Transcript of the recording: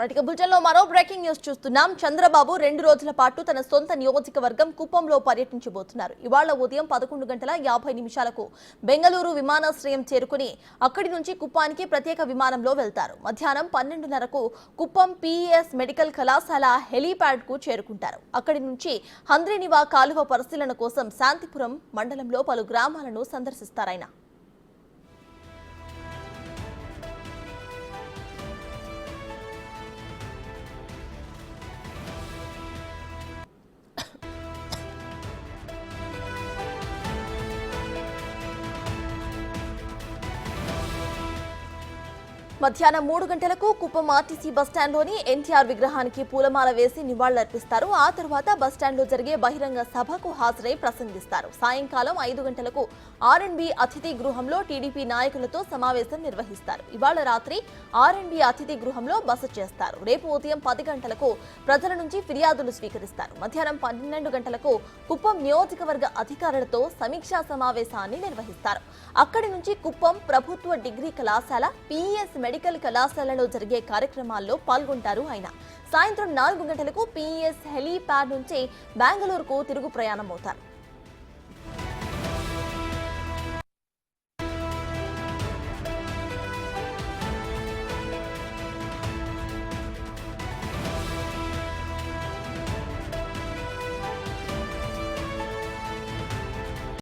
బులెటిన్లో మరో breaking news చూస్తున్నాం. చంద్రబాబు 2 రోజుల పాటు తన సొంత నియోజకవర్గం కుప్పంలో పర్యటించబోతున్నారు. ఇవాళ ఉదయం 11:50 బెంగళూరు విమానాశ్రయం చేరుకుని అక్కడి నుంచి కుప్పానికి ప్రత్యేక విమానంలో వెళ్తారు. మధ్యాహ్నం 12:30కు కుప్పం పిఎస్ మెడికల్ కళాశాల హెలీప్యాడ్ కు చేరుకుంటారు. అక్కడి నుంచి హంద్రీనివా కాలువ పరిశీలన కోసం శాంతిపురం మండలంలో పలు గ్రామాలను సందర్శిస్తారాయన. మధ్యాహ్నం 3 గంటలకు కుప్పం ఆర్టీసీ బస్టాండ్లోని ఎన్టీఆర్ విగ్రహానికి పూలమాల వేసి నివాళులర్పిస్తారు. ఆ తర్వాత బస్టాండ్లో జరిగే బహిరంగ సభకు హాజరై ప్రసంగిస్తారు. సాయంకాలం 5 గంటలకు ఆర్ఎండ్బి అతిథి గృహంలో టీడీపీ నాయకులతో సమావేశం నిర్వహిస్తారు. ఇవాళ రాత్రి ఆర్ఎండ్బి అతిథి గృహంలో బస చేస్తారు. రేపు ఉదయం 10 గంటలకు ప్రజల నుంచి ఫిర్యాదులు స్వీకరిస్తారు. మధ్యాహ్నం 12 గంటలకు కుప్పం నియోజకవర్గ అధికారులతో సమీక్షా సమావేశాన్ని నిర్వహిస్తారు. అక్కడి నుంచి కుప్పం ప్రభుత్వ డిగ్రీ కళాశాల పిఎస్ మెడికల్ కళాశాలలో జరిగే కార్యక్రమాల్లో పాల్గొంటారు ఆయన. సాయంత్రం 4 గంటలకు పిఎస్ హెలీప్యాడ్ నుంచి బెంగళూరుకు తిరుగు ప్రయాణమవుతారు.